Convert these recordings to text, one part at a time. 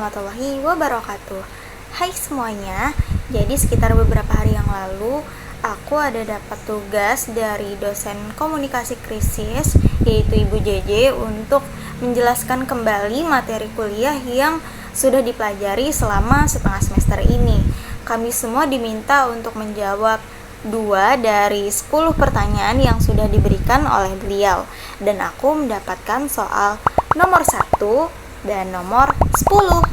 warahmatullahi wabarakatuh. Hai semuanya, jadi sekitar beberapa hari yang lalu aku ada dapat tugas dari dosen komunikasi krisis, yaitu Ibu JJ, untuk menjelaskan kembali materi kuliah yang sudah dipelajari selama setengah semester ini. Kami semua diminta untuk menjawab 2 dari 10 pertanyaan yang sudah diberikan oleh beliau, dan aku mendapatkan soal nomor 1 dan nomor 10.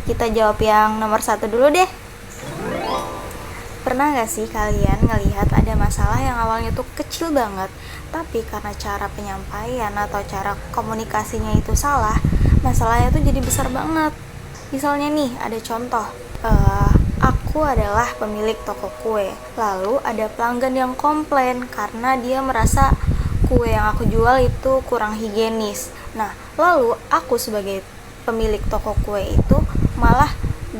Kita jawab yang nomor 1 dulu deh. Pernah gak sih kalian ngelihat ada masalah yang awalnya tuh kecil banget, tapi karena cara penyampaian atau cara komunikasinya itu salah, masalahnya tuh jadi besar banget. Misalnya nih, ada contoh, aku adalah pemilik toko kue, lalu ada pelanggan yang komplain karena dia merasa kue yang aku jual itu kurang higienis. Nah, lalu aku sebagai pemilik toko kue itu malah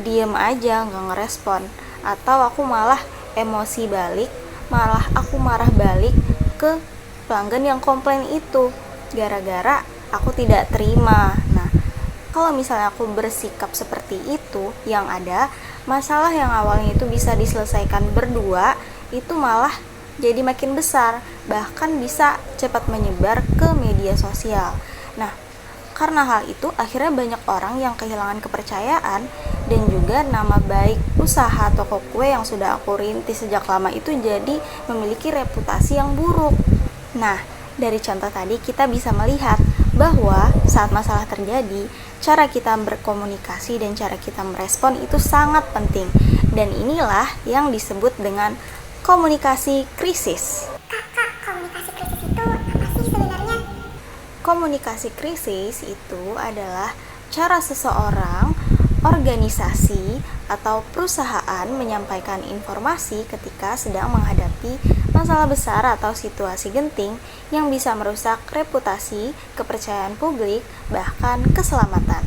diem aja, gak ngerespon, atau aku malah emosi balik, malah aku marah balik ke pelanggan yang komplain itu gara-gara aku tidak terima. Nah, kalau misalnya aku bersikap seperti itu, yang ada masalah yang awalnya itu bisa diselesaikan berdua itu malah jadi makin besar, bahkan bisa cepat menyebar ke media sosial. Nah, karena hal itu akhirnya banyak orang yang kehilangan kepercayaan, dan juga nama baik usaha toko kue yang sudah aku rintis sejak lama itu jadi memiliki reputasi yang buruk. Nah, dari contoh tadi kita bisa melihat bahwa saat masalah terjadi, cara kita berkomunikasi dan cara kita merespon itu sangat penting. Dan inilah yang disebut dengan komunikasi krisis. Komunikasi krisis itu apa sih sebenarnya? Komunikasi krisis itu adalah cara seseorang, organisasi, atau perusahaan menyampaikan informasi ketika sedang menghadapi masalah besar atau situasi genting yang bisa merusak reputasi, kepercayaan publik, bahkan keselamatan.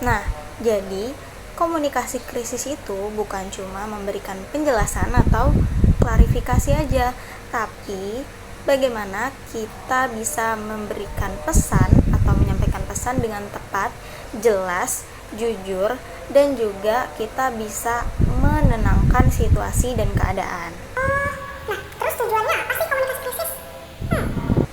Nah, jadi komunikasi krisis itu bukan cuma memberikan penjelasan atau klarifikasi aja, tapi bagaimana kita bisa memberikan pesan atau menyampaikan pesan dengan tepat, jelas, jujur, dan juga kita bisa menenangkan situasi dan keadaan. Nah, terus tujuannya apa sih komunikasi krisis?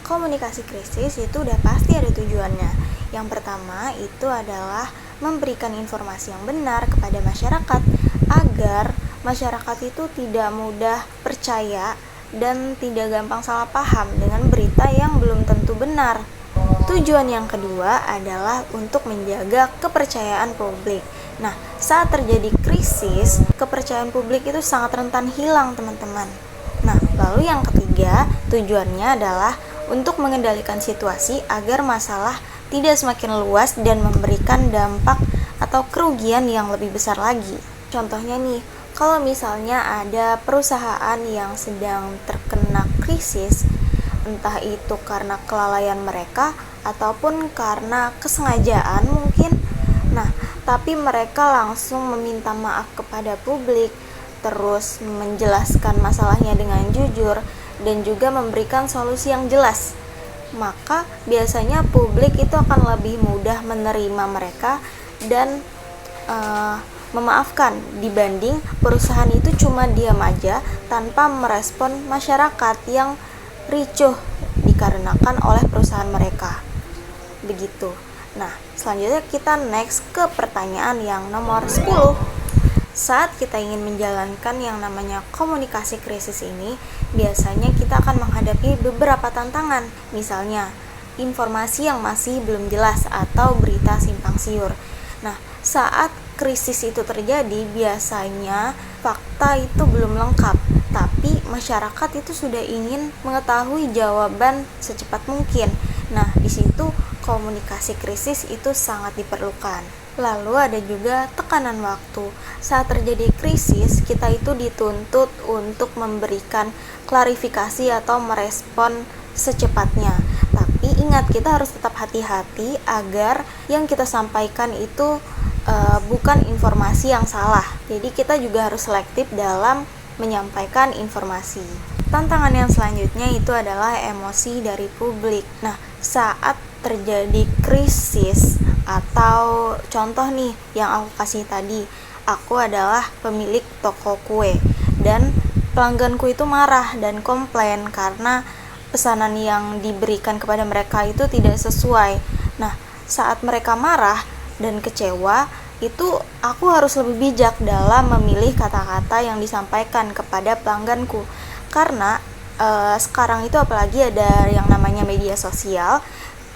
Komunikasi krisis itu udah pasti ada tujuannya. Yang pertama itu adalah memberikan informasi yang benar kepada masyarakat agar masyarakat itu tidak mudah percaya dan tidak gampang salah paham dengan berita yang belum tentu benar. Tujuan yang kedua adalah untuk menjaga kepercayaan publik. Nah, saat terjadi krisis, kepercayaan publik itu sangat rentan hilang, teman-teman. Nah, lalu yang ketiga, tujuannya adalah untuk mengendalikan situasi agar masalah tidak semakin luas dan memberikan dampak atau kerugian yang lebih besar lagi. Contohnya nih, kalau misalnya ada perusahaan yang sedang terkena krisis, entah itu karena kelalaian mereka ataupun karena kesengajaan mungkin. Nah, tapi mereka langsung meminta maaf kepada publik, terus menjelaskan masalahnya dengan jujur, dan juga memberikan solusi yang jelas. Maka biasanya publik itu akan lebih mudah menerima mereka dan memaafkan dibanding perusahaan itu cuma diam aja tanpa merespon masyarakat yang ricuh dikarenakan oleh perusahaan mereka. Begitu. Nah, selanjutnya kita next ke pertanyaan yang nomor 10. Saat kita ingin menjalankan yang namanya komunikasi krisis ini, biasanya kita akan menghadapi beberapa tantangan. Misalnya, informasi yang masih belum jelas atau berita simpang siur. Nah, saat krisis itu terjadi, biasanya fakta itu belum lengkap, tapi masyarakat itu sudah ingin mengetahui jawaban secepat mungkin. Nah, di situ komunikasi krisis itu sangat diperlukan. Lalu ada juga tekanan waktu. Saat terjadi krisis, kita itu dituntut untuk memberikan klarifikasi atau merespon secepatnya. Tapi ingat, kita harus tetap hati-hati agar yang kita sampaikan itu bukan informasi yang salah. Jadi kita juga harus selektif dalam menyampaikan informasi. Tantangan yang selanjutnya itu adalah emosi dari publik. Nah, saat terjadi krisis, Atau contoh nih yang aku kasih tadi, aku adalah pemilik toko kue dan pelangganku itu marah dan komplain karena pesanan yang diberikan kepada mereka itu tidak sesuai. Nah, saat mereka marah dan kecewa, itu aku harus lebih bijak dalam memilih kata-kata yang disampaikan kepada pelangganku. Karena sekarang itu apalagi ada yang namanya media sosial.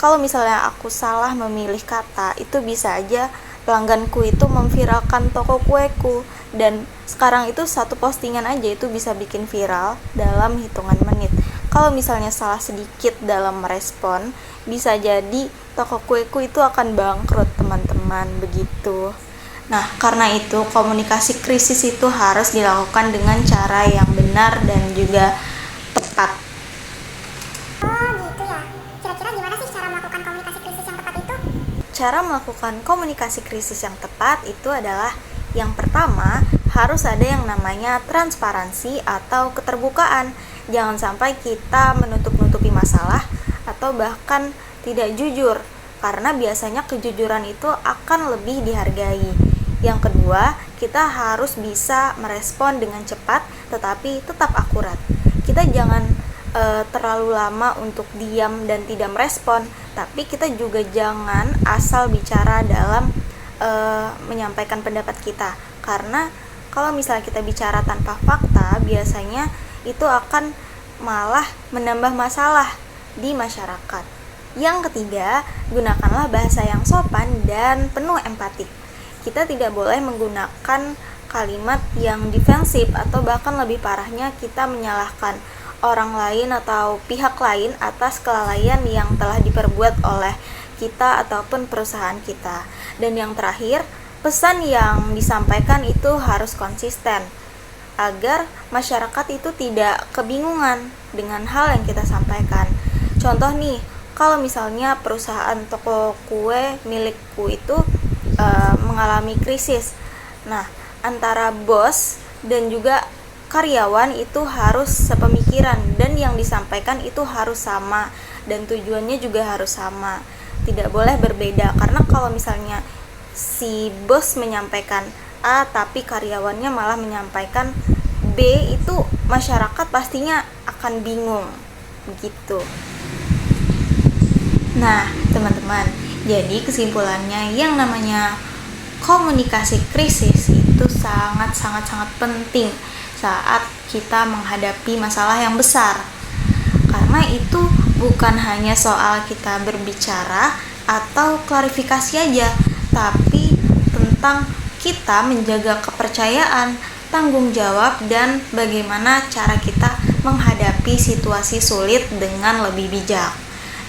Kalau misalnya aku salah memilih kata, itu bisa aja pelangganku itu memviralkan toko kueku. Dan sekarang itu satu postingan aja itu bisa bikin viral dalam hitungan menit. Kalau misalnya salah sedikit dalam merespon, bisa jadi toko kueku itu akan bangkrut, teman-teman, begitu. Nah, karena itu komunikasi krisis itu harus dilakukan dengan cara yang benar dan juga tepat. Oh gitu ya. Kira-kira gimana sih cara melakukan komunikasi krisis yang tepat itu? Cara melakukan komunikasi krisis yang tepat itu adalah yang pertama, harus ada yang namanya transparansi atau keterbukaan. Jangan sampai kita menutup-nutupi masalah atau bahkan tidak jujur, karena biasanya kejujuran itu akan lebih dihargai. Yang kedua, kita harus bisa merespon dengan cepat tetapi tetap akurat. Kita jangan terlalu lama untuk diam dan tidak merespon, tapi kita juga jangan asal bicara dalam menyampaikan pendapat kita, karena kalau misalnya kita bicara tanpa fakta, biasanya itu akan malah menambah masalah di masyarakat. Yang ketiga, gunakanlah bahasa yang sopan dan penuh empati. Kita tidak boleh menggunakan kalimat yang defensif atau bahkan lebih parahnya kita menyalahkan orang lain atau pihak lain atas kelalaian yang telah diperbuat oleh kita ataupun perusahaan kita. Dan yang terakhir, pesan yang disampaikan itu harus konsisten agar masyarakat itu tidak kebingungan dengan hal yang kita sampaikan. Contoh nih, kalau misalnya perusahaan toko kue milikku itu mengalami krisis. Nah, antara bos dan juga karyawan itu harus sepemikiran dan yang disampaikan itu harus sama dan tujuannya juga harus sama. Tidak boleh berbeda, karena kalau misalnya si bos menyampaikan A tapi karyawannya malah menyampaikan B, itu masyarakat pastinya akan bingung begitu. Nah, teman-teman, jadi kesimpulannya yang namanya komunikasi krisis itu sangat penting saat kita menghadapi masalah yang besar. Karena itu bukan hanya soal kita berbicara atau klarifikasi aja, tapi tentang kita menjaga kepercayaan, tanggung jawab, dan bagaimana cara kita menghadapi situasi sulit dengan lebih bijak.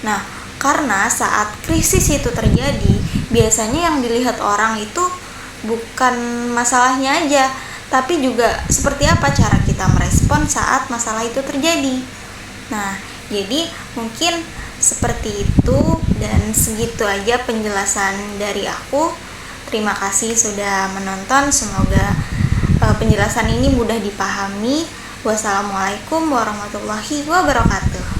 Nah, karena saat krisis itu terjadi, biasanya yang dilihat orang itu bukan masalahnya aja, tapi juga seperti apa cara kita merespon saat masalah itu terjadi. Nah, jadi mungkin seperti itu, dan segitu aja penjelasan dari aku. Terima kasih sudah menonton, semoga penjelasan ini mudah dipahami. Wassalamualaikum warahmatullahi wabarakatuh.